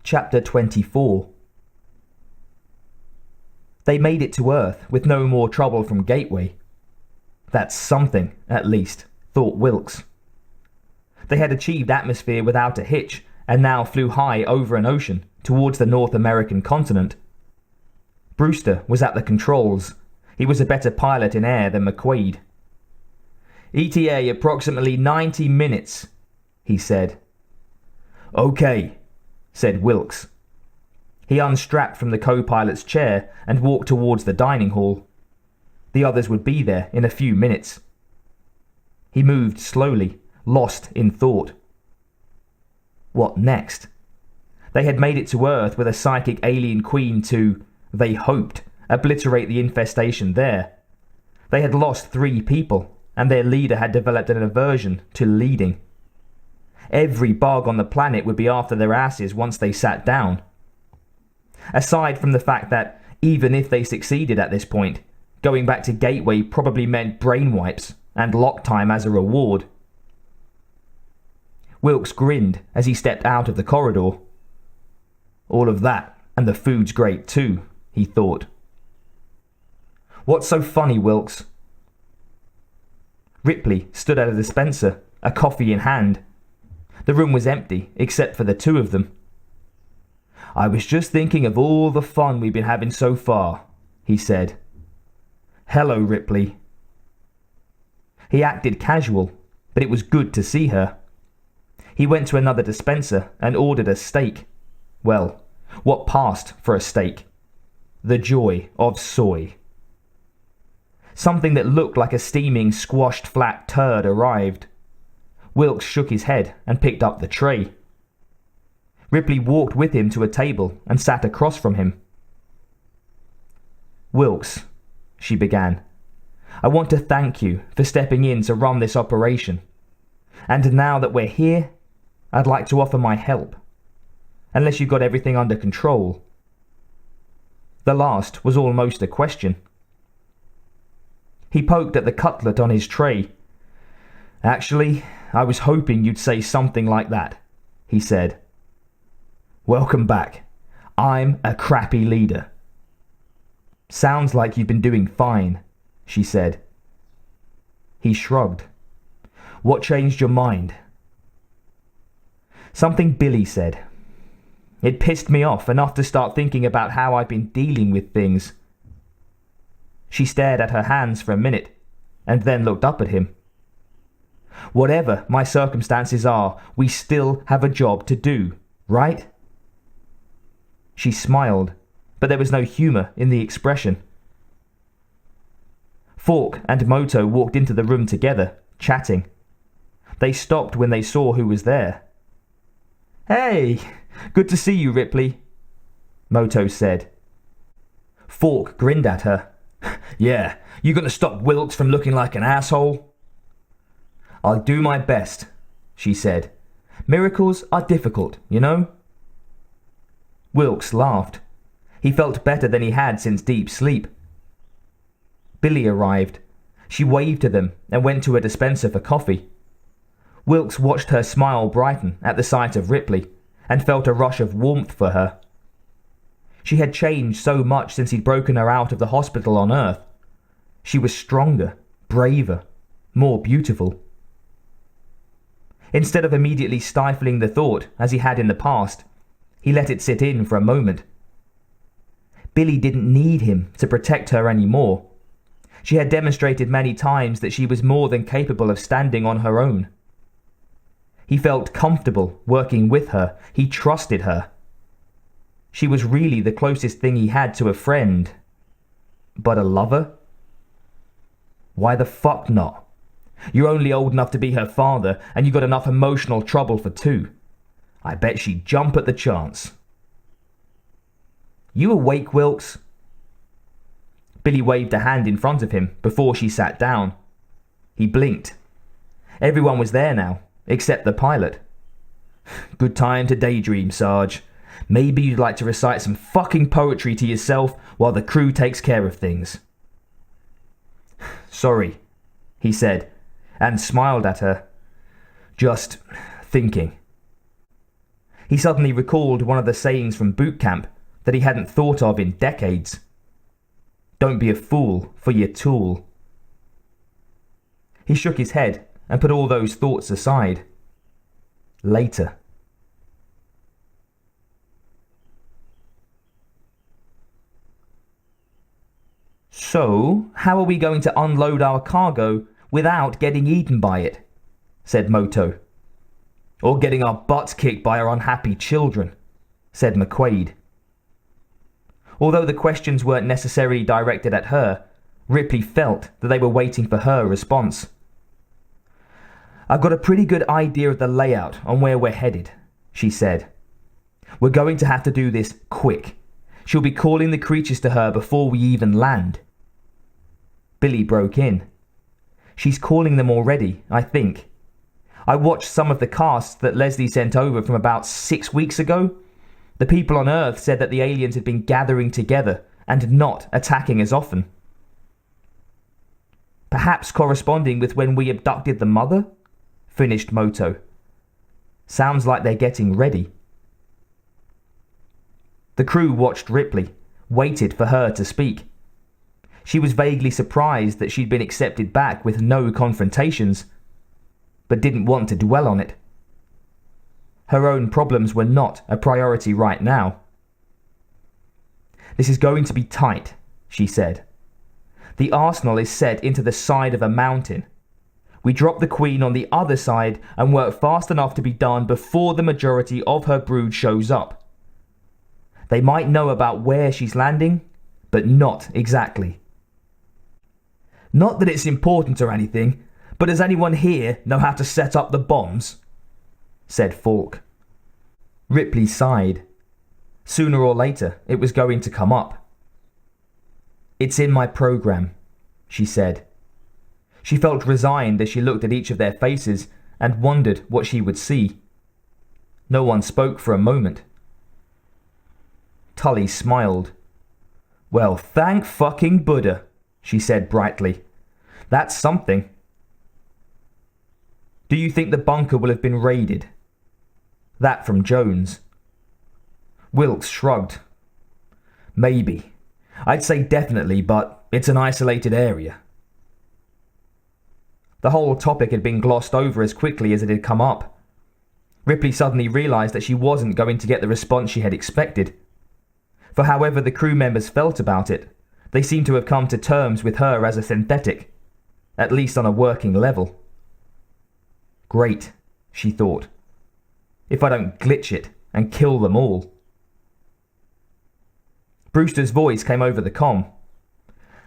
Chapter 24. They made it to Earth with no more trouble from Gateway. That's something, at least, thought Wilkes. They had achieved atmosphere without a hitch and now flew high over an ocean towards the North American continent. Brewster was at the controls. He was a better pilot in air than McQuaid. "ETA approximately 90 minutes, he said. "Okay," said Wilkes. He unstrapped from the co-pilot's chair and walked towards the dining hall. The others would be there in a few minutes. He moved slowly, lost in thought. What next? They had made it to Earth with a psychic alien queen to, they hoped, obliterate the infestation there. They had lost 3 people, and their leader had developed an aversion to leading. Every bug on the planet would be after their asses once they sat down. Aside from the fact that, even if they succeeded at this point, going back to Gateway probably meant brain wipes and lock time as a reward. Wilkes grinned as he stepped out of the corridor. All of that, and the food's great too, he thought. "What's so funny, Wilkes?" Ripley stood at a dispenser, a coffee in hand. The room was empty, except for the 2 of them. "I was just thinking of all the fun we've been having so far," he said. "Hello, Ripley." He acted casual, but it was good to see her. He went to another dispenser and ordered a steak. Well, what passed for a steak? The joy of soy. Something that looked like a steaming, squashed flat turd arrived. Wilkes shook his head and picked up the tray. Ripley walked with him to a table and sat across from him. "Wilkes," she began, "I want to thank you for stepping in to run this operation. And now that we're here, I'd like to offer my help. Unless you've got everything under control." The last was almost a question. He poked at the cutlet on his tray. "Actually, I was hoping you'd say something like that," he said. "Welcome back. I'm a crappy leader." "Sounds like you've been doing fine," she said. He shrugged. "What changed your mind?" "Something Billy said. It pissed me off enough to start thinking about how I've been dealing with things." She stared at her hands for a minute, and then looked up at him. "Whatever my circumstances are, we still have a job to do, right?" She smiled, but there was no humor in the expression. Falk and Moto walked into the room together, chatting. They stopped when they saw who was there. "Hey, good to see you, Ripley," Moto said. Falk grinned at her. "Yeah, you gonna stop Wilkes from looking like an asshole?" "I'll do my best," she said. "Miracles are difficult, you know?" Wilkes laughed. He felt better than he had since deep sleep. Billy arrived. She waved to them and went to a dispenser for coffee. Wilkes watched her smile brighten at the sight of Ripley and felt a rush of warmth for her. She had changed so much since he'd broken her out of the hospital on Earth. She was stronger, braver, more beautiful. Instead of immediately stifling the thought, as he had in the past, he let it sit in for a moment. Billy didn't need him to protect her anymore. She had demonstrated many times that she was more than capable of standing on her own. He felt comfortable working with her. He trusted her. She was really the closest thing he had to a friend. But a lover? Why the fuck not? You're only old enough to be her father, and you got enough emotional trouble for 2. I bet she'd jump at the chance. "You awake, Wilkes?" Billy waved a hand in front of him before she sat down. He blinked. Everyone was there now, except the pilot. "Good time to daydream, Sarge. Maybe you'd like to recite some fucking poetry to yourself while the crew takes care of things." "Sorry," he said, and smiled at her. "Just thinking." He suddenly recalled one of the sayings from boot camp that he hadn't thought of in decades. Don't be a fool for your tool. He shook his head and put all those thoughts aside. Later. So, how are we going to unload our cargo without getting eaten by it? Said Moto. Or getting our butts kicked by our unhappy children, said McQuaid. Although the questions weren't necessarily directed at her, Ripley felt that they were waiting for her response. I've got a pretty good idea of the layout on where we're headed, she said. We're going to have to do this quick. She'll be calling the creatures to her before we even land. Billy broke in. She's calling them already, I think. I watched some of the casts that Leslie sent over from about 6 weeks ago. The people on Earth said that the aliens had been gathering together and not attacking as often. Perhaps corresponding with when we abducted the mother? Finished Moto. Sounds like they're getting ready. The crew watched Ripley, waited for her to speak. She was vaguely surprised that she'd been accepted back with no confrontations, but didn't want to dwell on it. Her own problems were not a priority right now. This is going to be tight, she said. The arsenal is set into the side of a mountain. We drop the Queen on the other side and work fast enough to be done before the majority of her brood shows up. They might know about where she's landing, but not exactly. Not that it's important or anything, but does anyone here know how to set up the bombs? Said Falk. Ripley sighed. Sooner or later, it was going to come up. It's in my program, she said. She felt resigned as she looked at each of their faces and wondered what she would see. No one spoke for a moment. Tully smiled. Well, thank fucking Buddha, she said brightly. That's something. Do you think the bunker will have been raided? That from Jones. Wilkes shrugged. Maybe. I'd say definitely, but it's an isolated area. The whole topic had been glossed over as quickly as it had come up. Ripley suddenly realized that she wasn't going to get the response she had expected. For however the crew members felt about it, they seemed to have come to terms with her as a synthetic, at least on a working level. Great, she thought. If I don't glitch it and kill them all. Brewster's voice came over the comm.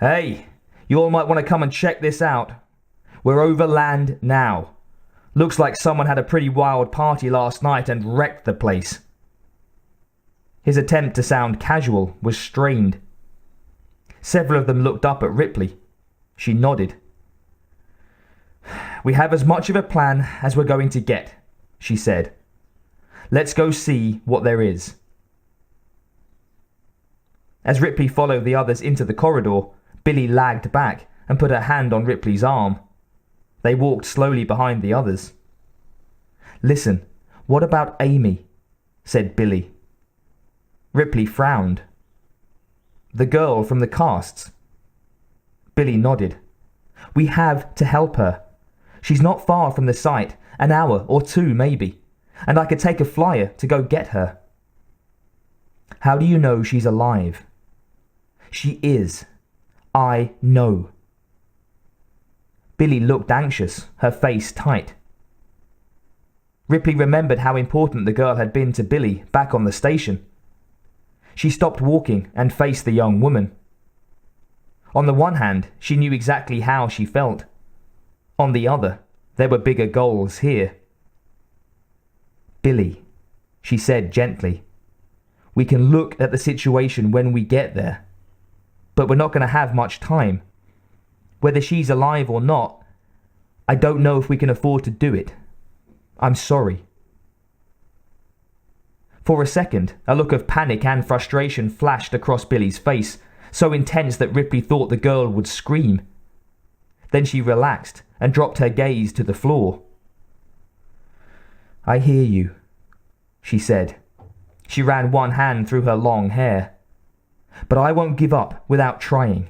Hey, you all might want to come and check this out. We're over land now. Looks like someone had a pretty wild party last night and wrecked the place. His attempt to sound casual was strained. Several of them looked up at Ripley. She nodded. We have as much of a plan as we're going to get, she said. Let's go see what there is. As Ripley followed the others into the corridor, Billy lagged back and put her hand on Ripley's arm. They walked slowly behind the others. Listen, what about Amy? Said Billy. Ripley frowned. The girl from the casts. Billy nodded. We have to help her. She's not far from the site, an hour or two maybe, and I could take a flyer to go get her. How do you know she's alive? She is. I know. Billy looked anxious, her face tight. Ripley remembered how important the girl had been to Billy back on the station. She stopped walking and faced the young woman. On the one hand, she knew exactly how she felt. On the other, there were bigger goals here. Billy, she said gently, we can look at the situation when we get there. But we're not going to have much time. Whether she's alive or not, I don't know if we can afford to do it. I'm sorry. For a second, a look of panic and frustration flashed across Billy's face, so intense that Ripley thought the girl would scream. Then she relaxed and dropped her gaze to the floor. I hear you. she said. She ran one hand through her long hair. "But I won't give up without trying."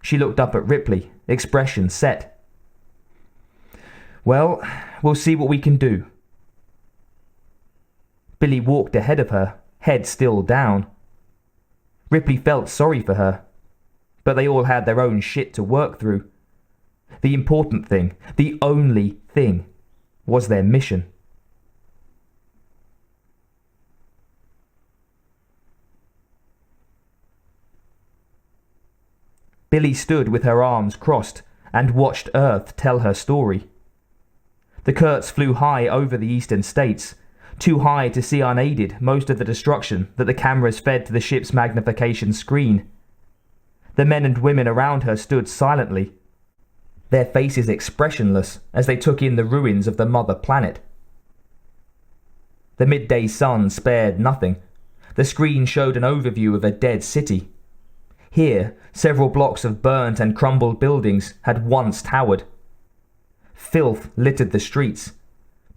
She looked up at Ripley, expression set. "Well, we'll see what we can do." Billy walked ahead of her, head still down. Ripley felt sorry for her, but they all had their own shit to work through. The important thing, the only thing, was their mission. Billy stood with her arms crossed and watched Earth tell her story. The Kurtz flew high over the eastern states, too high to see unaided most of the destruction that the cameras fed to the ship's magnification screen. The men and women around her stood silently, their faces expressionless as they took in the ruins of the mother planet. The midday sun spared nothing. The screen showed an overview of a dead city. Here, several blocks of burnt and crumbled buildings had once towered. Filth littered the streets.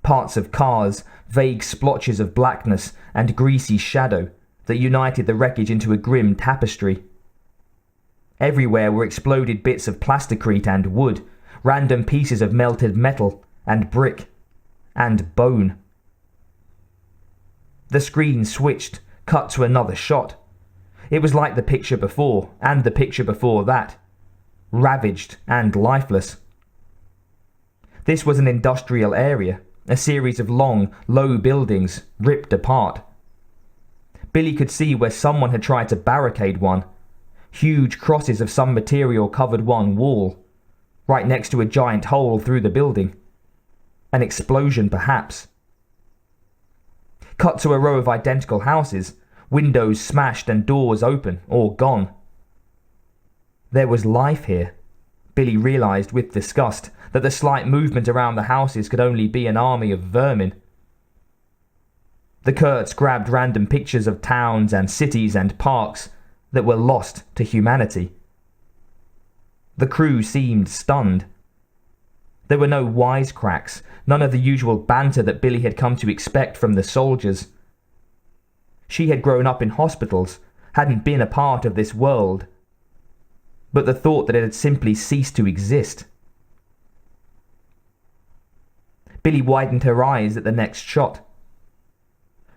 Parts of cars, vague splotches of blackness and greasy shadow that united the wreckage into a grim tapestry. Everywhere were exploded bits of plasticrete and wood, random pieces of melted metal and brick and bone. The screen switched, cut to another shot. It was like the picture before and the picture before that, ravaged and lifeless. This was an industrial area, a series of long, low buildings ripped apart. Billy could see where someone had tried to barricade one. Huge crosses of some material covered one wall, right next to a giant hole through the building. An explosion, perhaps. Cut to a row of identical houses, windows smashed and doors open or gone. There was life here. Billy realized with disgust that the slight movement around the houses could only be an army of vermin. The Kurtz grabbed random pictures of towns and cities and parks that were lost to humanity. The crew seemed stunned. There were no wisecracks, none of the usual banter that Billy had come to expect from the soldiers. She had grown up in hospitals, hadn't been a part of this world. But the thought that it had simply ceased to exist. Billy widened her eyes at the next shot.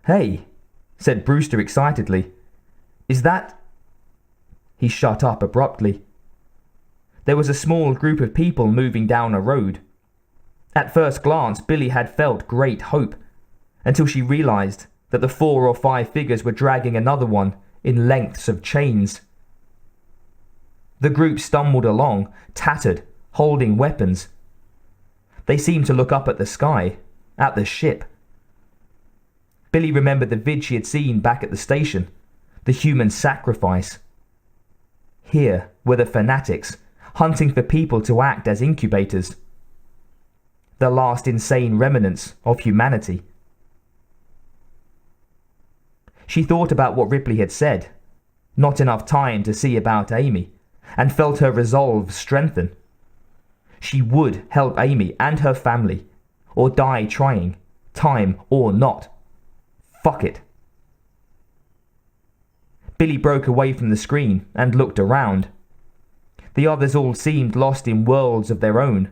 "Hey," said Brewster excitedly. "Is that—" He shut up abruptly. There was a small group of people moving down a road. At first glance, Billy had felt great hope, until she realized that the 4 or 5 figures were dragging another one in lengths of chains. The group stumbled along, tattered, holding weapons. They seemed to look up at the sky, at the ship. Billy remembered the vid she had seen back at the station, the human sacrifice. Here were the fanatics, hunting for people to act as incubators. The last insane remnants of humanity. She thought about what Ripley had said, not enough time to see about Amy, and felt her resolve strengthen. She would help Amy and her family, or die trying, time or not. Fuck it. Billy broke away from the screen and looked around. The others all seemed lost in worlds of their own.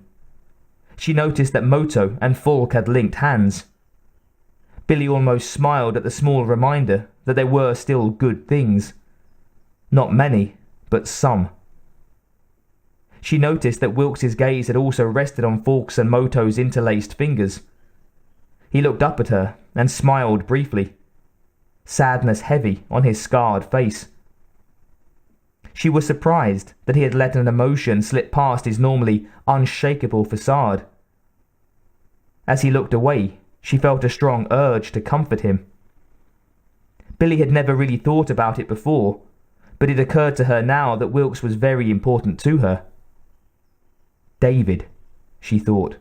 She noticed that Moto and Falk had linked hands. Billy almost smiled at the small reminder that there were still good things. Not many, but some. She noticed that Wilkes's gaze had also rested on Falk's and Moto's interlaced fingers. He looked up at her and smiled briefly, sadness heavy on his scarred face. She was surprised that he had let an emotion slip past his normally unshakable facade. As he looked away, she felt a strong urge to comfort him. Billy had never really thought about it before, but it occurred to her now that Wilkes was very important to her. David, she thought.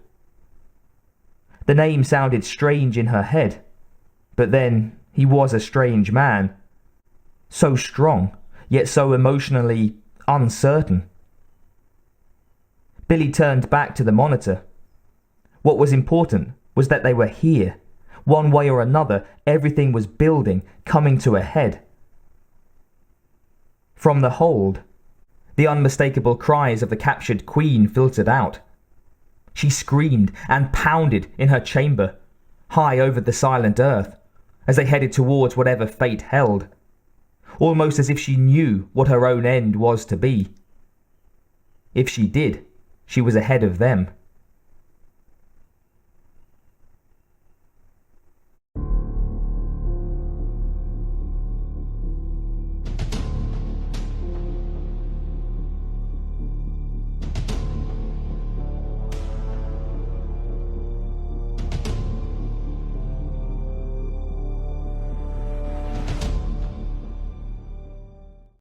The name sounded strange in her head, but then he was a strange man. So strong, yet so emotionally uncertain. Billy turned back to the monitor. What was important was that they were here, One way or another, everything was building, coming to a head. From the hold, the unmistakable cries of the captured queen filtered out. She screamed and pounded in her chamber, high over the silent earth, as they headed towards whatever fate held, almost as if she knew what her own end was to be. If she did, she was ahead of them.